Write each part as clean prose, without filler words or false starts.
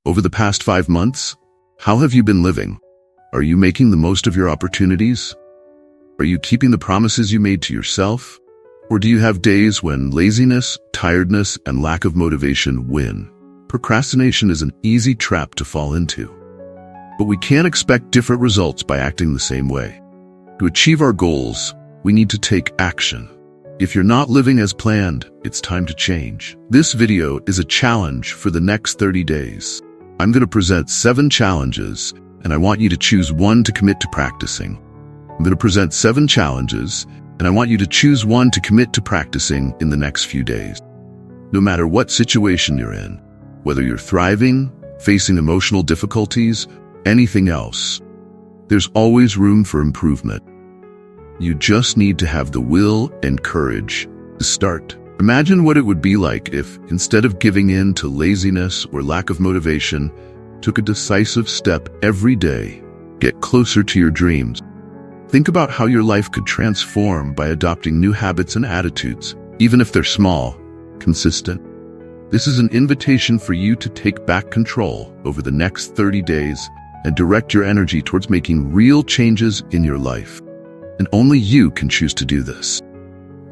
Over the past 5 months, how have you been living? Are you making the most of your opportunities? Are you keeping the promises you made to yourself? Or do you have days when laziness, tiredness, and lack of motivation win? Procrastination is an easy trap to fall into. But we can't expect different results by acting the same way. To achieve our goals, we need to take action. If you're not living as planned, it's time to change. This video is a challenge for the next 30 days. I'm going to present 7 challenges, and I want you to choose one to commit to practicing. I'm going to present 7 challenges, and I want you to choose one to commit to practicing in the next few days. No matter what situation you're in, whether you're thriving, facing emotional difficulties, anything else, there's always room for improvement. You just need to have the will and courage to start. Imagine what it would be like if, instead of giving in to laziness or lack of motivation, took a decisive step every day. Get closer to your dreams. Think about how your life could transform by adopting new habits and attitudes, even if they're small, consistent. This is an invitation for you to take back control over the next 30 days and direct your energy towards making real changes in your life. And only you can choose to do this.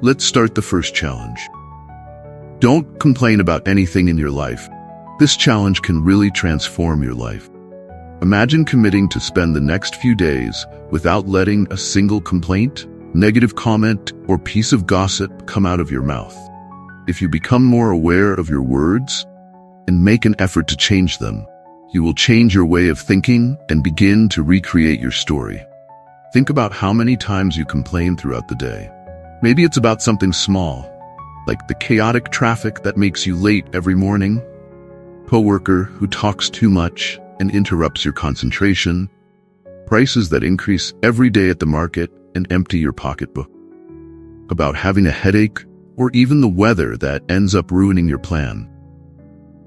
Let's start the first challenge. Don't complain about anything in your life. This challenge can really transform your life. Imagine committing to spend the next few days without letting a single complaint, negative comment, or piece of gossip come out of your mouth. If you become more aware of your words and make an effort to change them, you will change your way of thinking and begin to recreate your story. Think about how many times you complain throughout the day. Maybe it's about something small, like the chaotic traffic that makes you late every morning, coworker who talks too much and interrupts your concentration, prices that increase every day at the market and empty your pocketbook, about having a headache, or even the weather that ends up ruining your plan.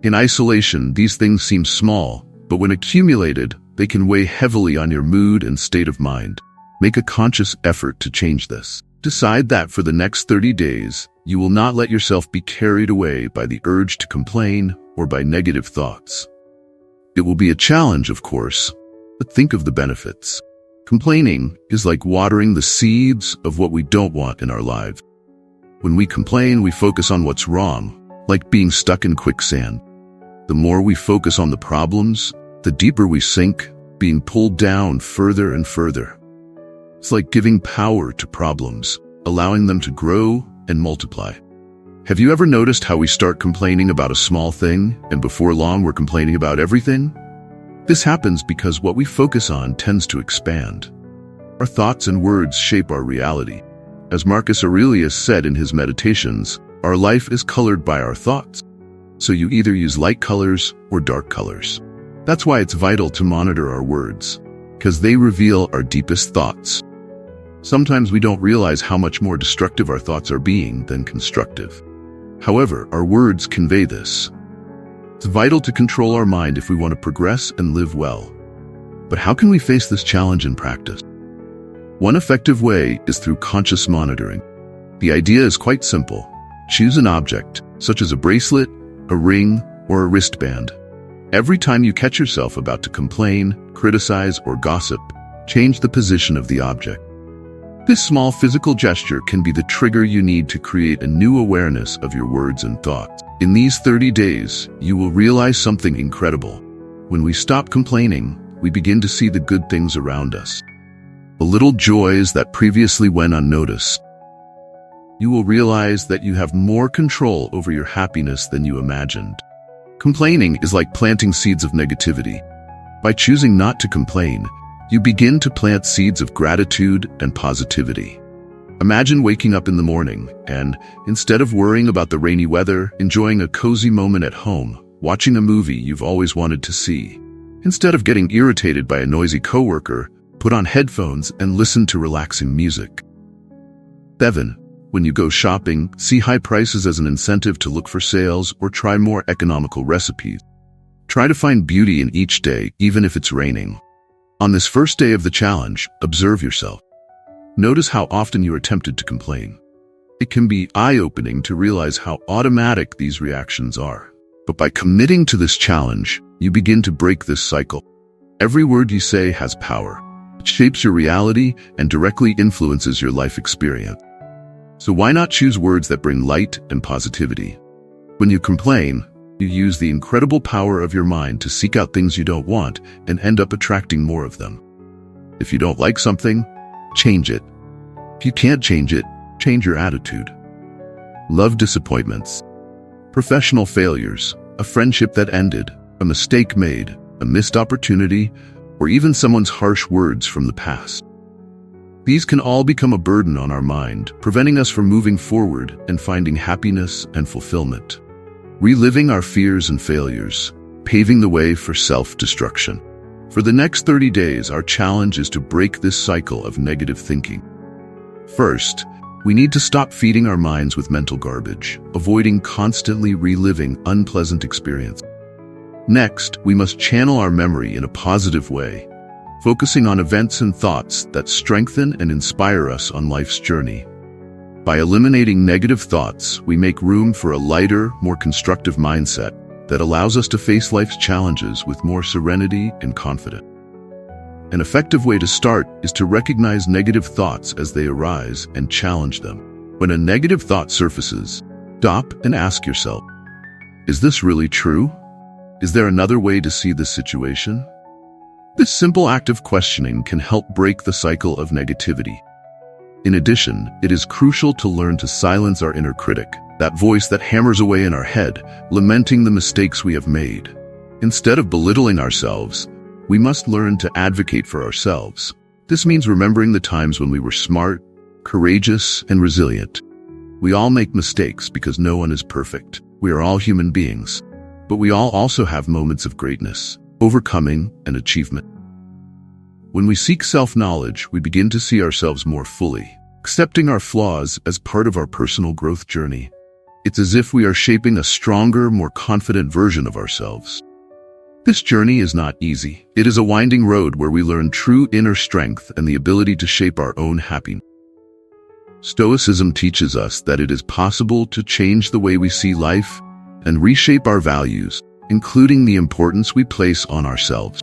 In isolation, these things seem small, but when accumulated, they can weigh heavily on your mood and state of mind. Make a conscious effort to change this. Decide that for the next 30 days, you will not let yourself be carried away by the urge to complain or by negative thoughts. It will be a challenge, of course, but think of the benefits. Complaining is like watering the seeds of what we don't want in our lives. When we complain, we focus on what's wrong, like being stuck in quicksand. The more we focus on the problems, the deeper we sink, being pulled down further and further. It's like giving power to problems, allowing them to grow and multiply. Have you ever noticed how we start complaining about a small thing, and before long we're complaining about everything? This happens because what we focus on tends to expand. Our thoughts and words shape our reality. As Marcus Aurelius said in his Meditations, our life is colored by our thoughts. So you either use light colors or dark colors. That's why it's vital to monitor our words, because they reveal our deepest thoughts. Sometimes we don't realize how much more destructive our thoughts are being than constructive. However, our words convey this. It's vital to control our mind if we want to progress and live well. But how can we face this challenge in practice? One effective way is through conscious monitoring. The idea is quite simple. Choose an object, such as a bracelet, a ring, or a wristband. Every time you catch yourself about to complain, criticize, or gossip, change the position of the object. This small physical gesture can be the trigger you need to create a new awareness of your words and thoughts. In these 30 days, you will realize something incredible. When we stop complaining, we begin to see the good things around us. The little joys that previously went unnoticed. You will realize that you have more control over your happiness than you imagined. Complaining is like planting seeds of negativity. By choosing not to complain, you begin to plant seeds of gratitude and positivity. Imagine waking up in the morning and, instead of worrying about the rainy weather, enjoying a cozy moment at home, watching a movie you've always wanted to see. Instead of getting irritated by a noisy coworker, put on headphones and listen to relaxing music. 7. When you go shopping, see high prices as an incentive to look for sales or try more economical recipes. Try to find beauty in each day, even if it's raining. On this first day of the challenge, observe yourself. Notice how often you are tempted to complain. It can be eye-opening to realize how automatic these reactions are. But by committing to this challenge, you begin to break this cycle. Every word you say has power. It shapes your reality and directly influences your life experience. So why not choose words that bring light and positivity? When you complain, you use the incredible power of your mind to seek out things you don't want and end up attracting more of them. If you don't like something, change it. If you can't change it, change your attitude. Love disappointments, professional failures, a friendship that ended, a mistake made, a missed opportunity, or even someone's harsh words from the past. These can all become a burden on our mind, preventing us from moving forward and finding happiness and fulfillment. Reliving our fears and failures, paving the way for self-destruction. For the next 30 days, our challenge is to break this cycle of negative thinking. First, we need to stop feeding our minds with mental garbage, avoiding constantly reliving unpleasant experiences. Next, we must channel our memory in a positive way, focusing on events and thoughts that strengthen and inspire us on life's journey. By eliminating negative thoughts, we make room for a lighter, more constructive mindset that allows us to face life's challenges with more serenity and confidence. An effective way to start is to recognize negative thoughts as they arise and challenge them. When a negative thought surfaces, stop and ask yourself, is this really true? Is there another way to see this situation? This simple act of questioning can help break the cycle of negativity. In addition, it is crucial to learn to silence our inner critic, that voice that hammers away in our head, lamenting the mistakes we have made. Instead of belittling ourselves, we must learn to advocate for ourselves. This means remembering the times when we were smart, courageous, and resilient. We all make mistakes because no one is perfect. We are all human beings. But we all also have moments of greatness, overcoming, and achievement. When we seek self-knowledge, we begin to see ourselves more fully, accepting our flaws as part of our personal growth journey. It's as if we are shaping a stronger, more confident version of ourselves. This journey is not easy. It is a winding road where we learn true inner strength and the ability to shape our own happiness. Stoicism teaches us that it is possible to change the way we see life and reshape our values, including the importance we place on ourselves.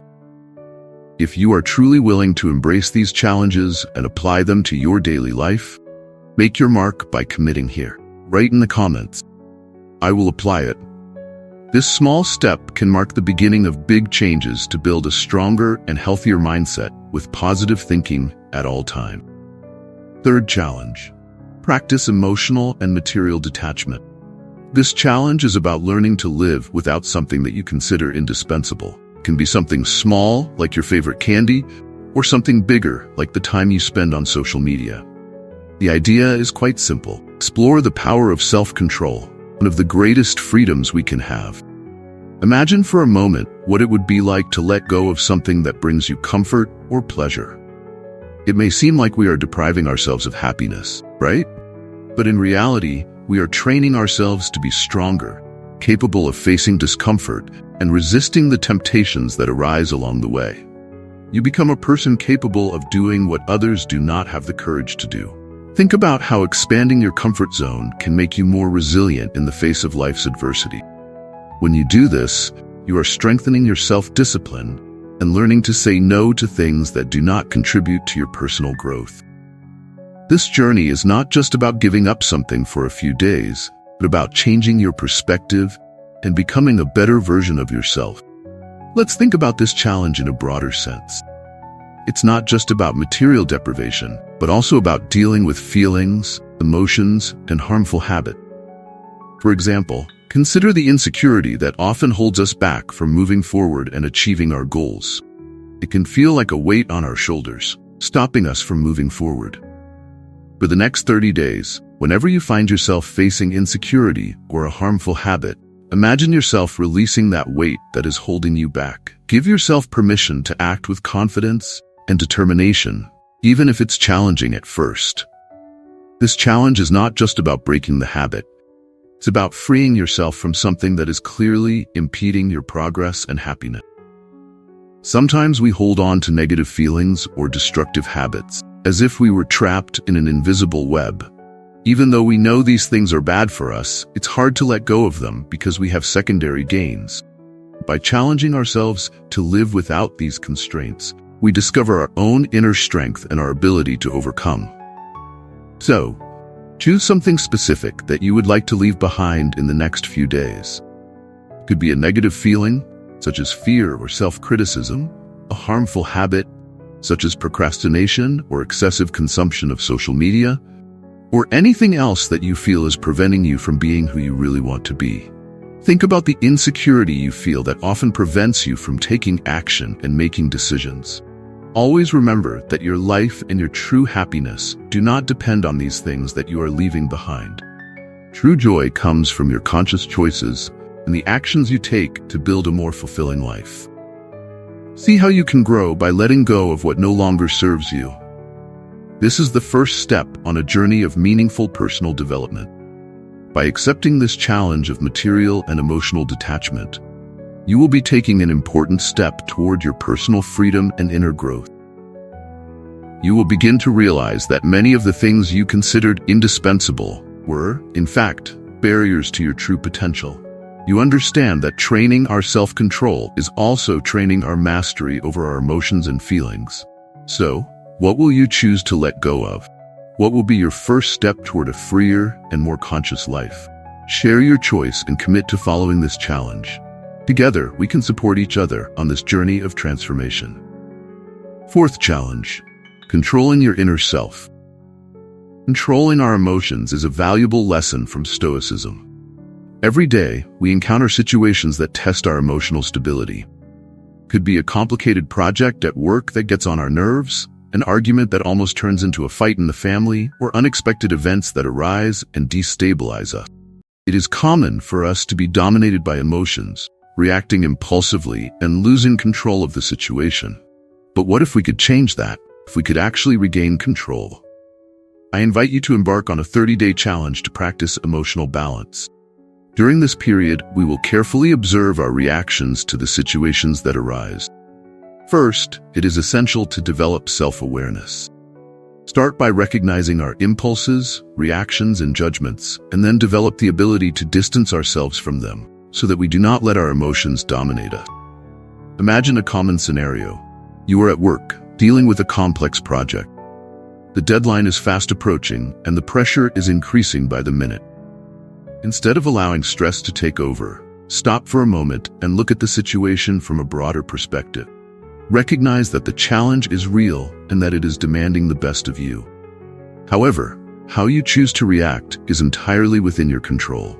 If you are truly willing to embrace these challenges and apply them to your daily life, make your mark by committing here. Write in the comments, I will apply it. This small step can mark the beginning of big changes to build a stronger and healthier mindset with positive thinking at all times. Third challenge, practice emotional and material detachment. This challenge is about learning to live without something that you consider indispensable. It can be something small, like your favorite candy, or something bigger, like the time you spend on social media. The idea is quite simple. Explore the power of self-control, one of the greatest freedoms we can have. Imagine for a moment what it would be like to let go of something that brings you comfort or pleasure. It may seem like we are depriving ourselves of happiness, right? But in reality, we are training ourselves to be stronger, capable of facing discomfort and resisting the temptations that arise along the way. You become a person capable of doing what others do not have the courage to do. Think about how expanding your comfort zone can make you more resilient in the face of life's adversity. When you do this, you are strengthening your self-discipline and learning to say no to things that do not contribute to your personal growth. This journey is not just about giving up something for a few days, but about changing your perspective and becoming a better version of yourself. Let's think about this challenge in a broader sense. It's not just about material deprivation, but also about dealing with feelings, emotions, and harmful habits. For example, consider the insecurity that often holds us back from moving forward and achieving our goals. It can feel like a weight on our shoulders, stopping us from moving forward. For the next 30 days, whenever you find yourself facing insecurity or a harmful habit, imagine yourself releasing that weight that is holding you back. Give yourself permission to act with confidence and determination, even if it's challenging at first. This challenge is not just about breaking the habit. It's about freeing yourself from something that is clearly impeding your progress and happiness. Sometimes we hold on to negative feelings or destructive habits, as if we were trapped in an invisible web. Even though we know these things are bad for us, it's hard to let go of them because we have secondary gains. By challenging ourselves to live without these constraints, we discover our own inner strength and our ability to overcome. So, choose something specific that you would like to leave behind in the next few days. It could be a negative feeling, such as fear or self-criticism, a harmful habit, such as procrastination or excessive consumption of social media, or anything else that you feel is preventing you from being who you really want to be. Think about the insecurity you feel that often prevents you from taking action and making decisions. Always remember that your life and your true happiness do not depend on these things that you are leaving behind. True joy comes from your conscious choices and the actions you take to build a more fulfilling life. See how you can grow by letting go of what no longer serves you. This is the first step on a journey of meaningful personal development. By accepting this challenge of material and emotional detachment, you will be taking an important step toward your personal freedom and inner growth. You will begin to realize that many of the things you considered indispensable were, in fact, barriers to your true potential. You understand that training our self-control is also training our mastery over our emotions and feelings. So, what will you choose to let go of? What will be your first step toward a freer and more conscious life? Share your choice and commit to following this challenge. Together, we can support each other on this journey of transformation. Fourth challenge: controlling your inner self. Controlling our emotions is a valuable lesson from Stoicism. Every day, we encounter situations that test our emotional stability. It could be a complicated project at work that gets on our nerves, an argument that almost turns into a fight in the family, or unexpected events that arise and destabilize us. It is common for us to be dominated by emotions, reacting impulsively and losing control of the situation. But what if we could change that? If we could actually regain control? I invite you to embark on a 30-day challenge to practice emotional balance. During this period, we will carefully observe our reactions to the situations that arise. First, it is essential to develop self-awareness. Start by recognizing our impulses, reactions, and judgments, and then develop the ability to distance ourselves from them so that we do not let our emotions dominate us. Imagine a common scenario. You are at work, dealing with a complex project. The deadline is fast approaching, and the pressure is increasing by the minute. Instead of allowing stress to take over, stop for a moment and look at the situation from a broader perspective. Recognize that the challenge is real and that it is demanding the best of you. However, how you choose to react is entirely within your control.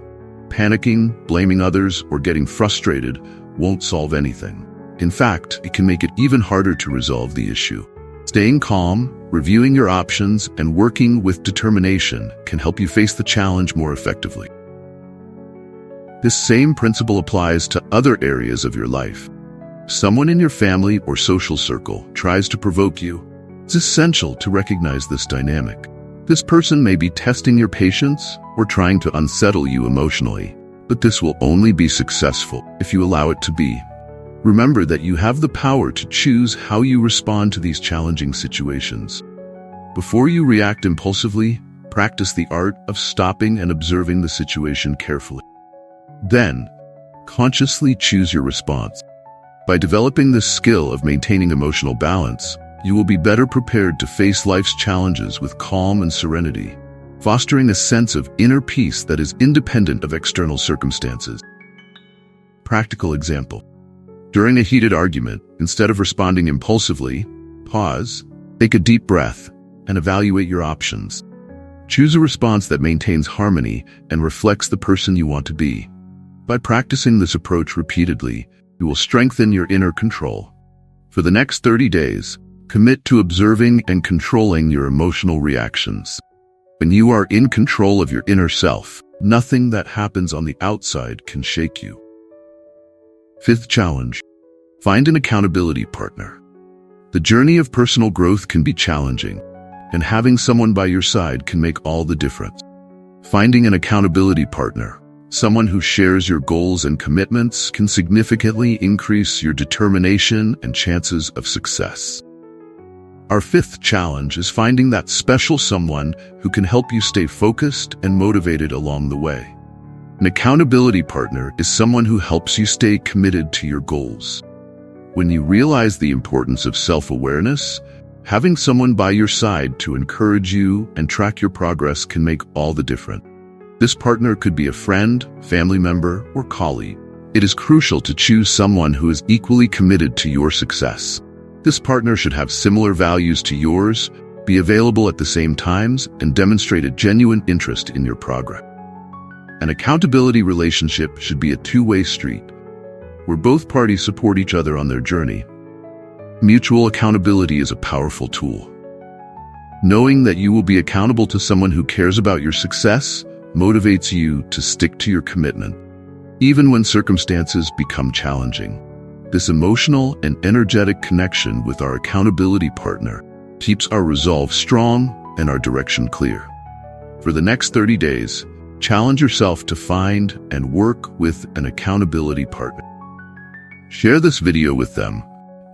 Panicking, blaming others, or getting frustrated won't solve anything. In fact, it can make it even harder to resolve the issue. Staying calm, reviewing your options, and working with determination can help you face the challenge more effectively. This same principle applies to other areas of your life. If someone in your family or social circle tries to provoke you, it's essential to recognize this dynamic. This person may be testing your patience or trying to unsettle you emotionally, but this will only be successful if you allow it to be. Remember that you have the power to choose how you respond to these challenging situations. Before you react impulsively, practice the art of stopping and observing the situation carefully. Then, consciously choose your response. By developing this skill of maintaining emotional balance, you will be better prepared to face life's challenges with calm and serenity, fostering a sense of inner peace that is independent of external circumstances. Practical example. During a heated argument, instead of responding impulsively, pause, take a deep breath, and evaluate your options. Choose a response that maintains harmony and reflects the person you want to be. By practicing this approach repeatedly, you will strengthen your inner control. For the next 30 days, commit to observing and controlling your emotional reactions. When you are in control of your inner self, nothing that happens on the outside can shake you. Fifth challenge: find an accountability partner. The journey of personal growth can be challenging, and having someone by your side can make all the difference. Finding an accountability partner, someone who shares your goals and commitments, can significantly increase your determination and chances of success. Our fifth challenge is finding that special someone who can help you stay focused and motivated along the way. An accountability partner is someone who helps you stay committed to your goals. When you realize the importance of self-awareness, having someone by your side to encourage you and track your progress can make all the difference. This partner could be a friend, family member, or colleague. It is crucial to choose someone who is equally committed to your success. This partner should have similar values to yours, be available at the same times, and demonstrate a genuine interest in your progress. An accountability relationship should be a two-way street, where both parties support each other on their journey. Mutual accountability is a powerful tool. Knowing that you will be accountable to someone who cares about your success motivates you to stick to your commitment, even when circumstances become challenging. This emotional and energetic connection with our accountability partner keeps our resolve strong and our direction clear. For the next 30 days, challenge yourself to find and work with an accountability partner. Share this video with them,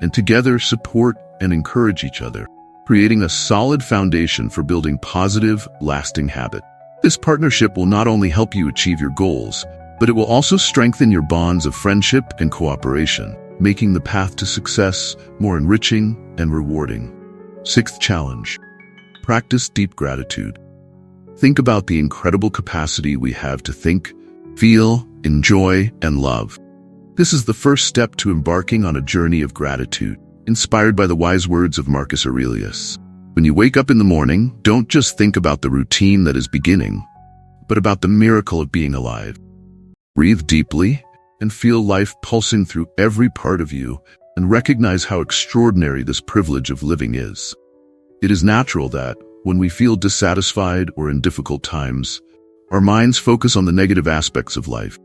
and together support and encourage each other, creating a solid foundation for building positive, lasting habits. This partnership will not only help you achieve your goals, but it will also strengthen your bonds of friendship and cooperation, making the path to success more enriching and rewarding. Sixth challenge: practice deep gratitude. Think about the incredible capacity we have to think, feel, enjoy, and love. This is the first step to embarking on a journey of gratitude, inspired by the wise words of Marcus Aurelius. When you wake up in the morning, don't just think about the routine that is beginning, but about the miracle of being alive. Breathe deeply and feel life pulsing through every part of you, and recognize how extraordinary this privilege of living is. It is natural that, when we feel dissatisfied or in difficult times, our minds focus on the negative aspects of life.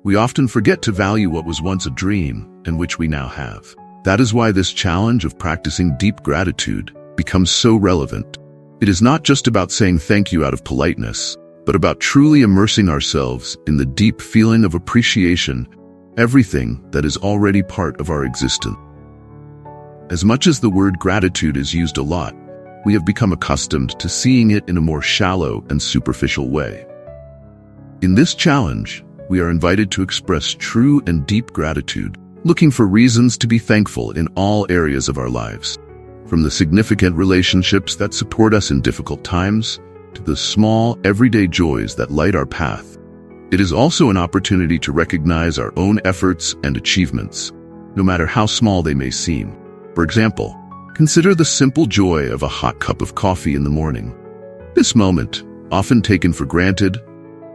We often forget to value what was once a dream and which we now have. That is why this challenge of practicing deep gratitude becomes so relevant. It is not just about saying thank you out of politeness, but about truly immersing ourselves in the deep feeling of appreciation, everything that is already part of our existence. As much as the word gratitude is used a lot, we have become accustomed to seeing it in a more shallow and superficial way. In this challenge, we are invited to express true and deep gratitude, looking for reasons to be thankful in all areas of our lives. From the significant relationships that support us in difficult times, to the small, everyday joys that light our path. It is also an opportunity to recognize our own efforts and achievements, no matter how small they may seem. For example, consider the simple joy of a hot cup of coffee in the morning. This moment, often taken for granted,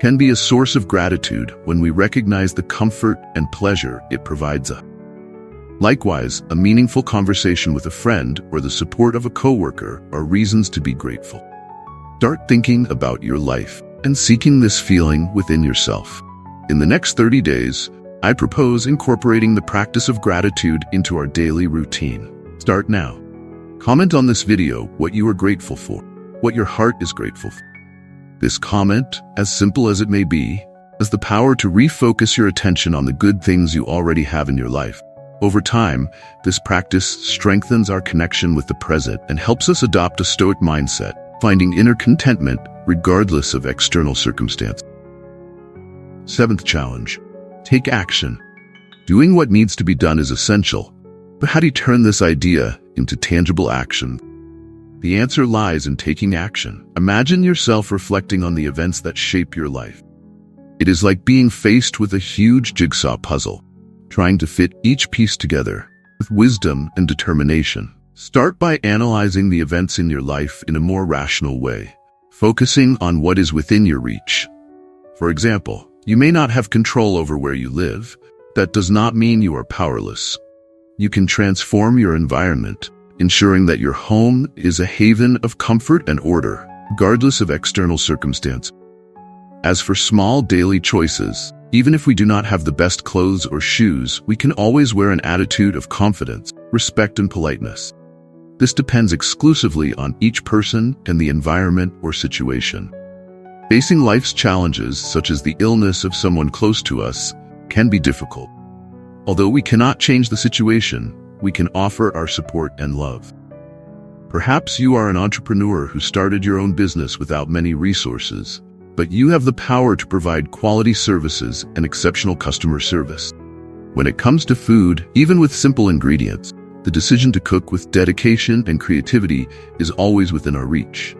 can be a source of gratitude when we recognize the comfort and pleasure it provides us. Likewise, a meaningful conversation with a friend or the support of a coworker are reasons to be grateful. Start thinking about your life and seeking this feeling within yourself. In the next 30 days, I propose incorporating the practice of gratitude into our daily routine. Start now. Comment on this video what you are grateful for, what your heart is grateful for. This comment, as simple as it may be, has the power to refocus your attention on the good things you already have in your life. Over time, this practice strengthens our connection with the present and helps us adopt a Stoic mindset, finding inner contentment regardless of external circumstances. Seventh challenge: take action. Doing what needs to be done is essential, but how do you turn this idea into tangible action? The answer lies in taking action. Imagine yourself reflecting on the events that shape your life. It is like being faced with a huge jigsaw puzzle, trying to fit each piece together with wisdom and determination. Start by analyzing the events in your life in a more rational way, focusing on what is within your reach. For example, you may not have control over where you live. That does not mean you are powerless. You can transform your environment, ensuring that your home is a haven of comfort and order, regardless of external circumstance. As for small daily choices, even if we do not have the best clothes or shoes, we can always wear an attitude of confidence, respect, and politeness. This depends exclusively on each person and the environment or situation. Facing life's challenges, such as the illness of someone close to us, can be difficult. Although we cannot change the situation, we can offer our support and love. Perhaps you are an entrepreneur who started your own business without many resources, but you have the power to provide quality services and exceptional customer service. When it comes to food, even with simple ingredients, the decision to cook with dedication and creativity is always within our reach.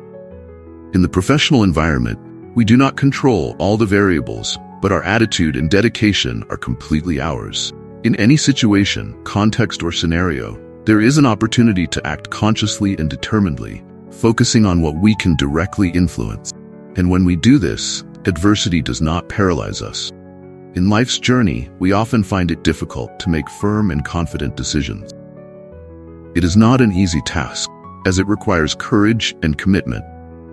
In the professional environment, we do not control all the variables, but our attitude and dedication are completely ours. In any situation, context, or scenario, there is an opportunity to act consciously and determinedly, focusing on what we can directly influence. And when we do this, adversity does not paralyze us. In life's journey, we often find it difficult to make firm and confident decisions. It is not an easy task, as it requires courage and commitment.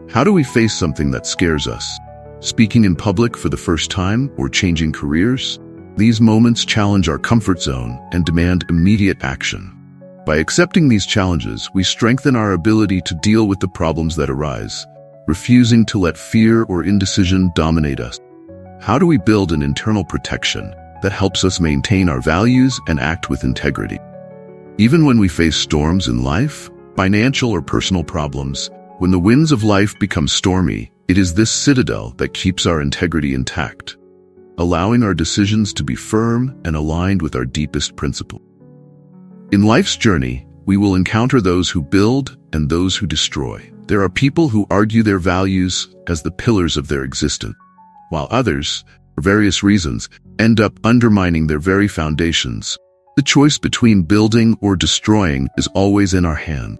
How do we face something that scares us? Speaking in public for the first time or changing careers? These moments challenge our comfort zone and demand immediate action. By accepting these challenges, we strengthen our ability to deal with the problems that arise, refusing to let fear or indecision dominate us. How do we build an internal protection that helps us maintain our values and act with integrity? Even when we face storms in life, financial or personal problems, when the winds of life become stormy, it is this citadel that keeps our integrity intact, allowing our decisions to be firm and aligned with our deepest principles. In life's journey, we will encounter those who build and those who destroy. There are people who argue their values as the pillars of their existence, while others, for various reasons, end up undermining their very foundations. The choice between building or destroying is always in our hands.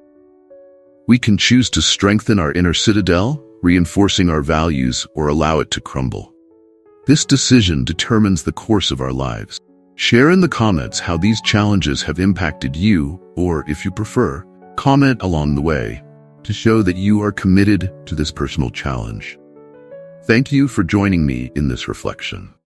We can choose to strengthen our inner citadel, reinforcing our values, or allow it to crumble. This decision determines the course of our lives. Share in the comments how these challenges have impacted you, or if you prefer, comment along the way to show that you are committed to this personal challenge. Thank you for joining me in this reflection.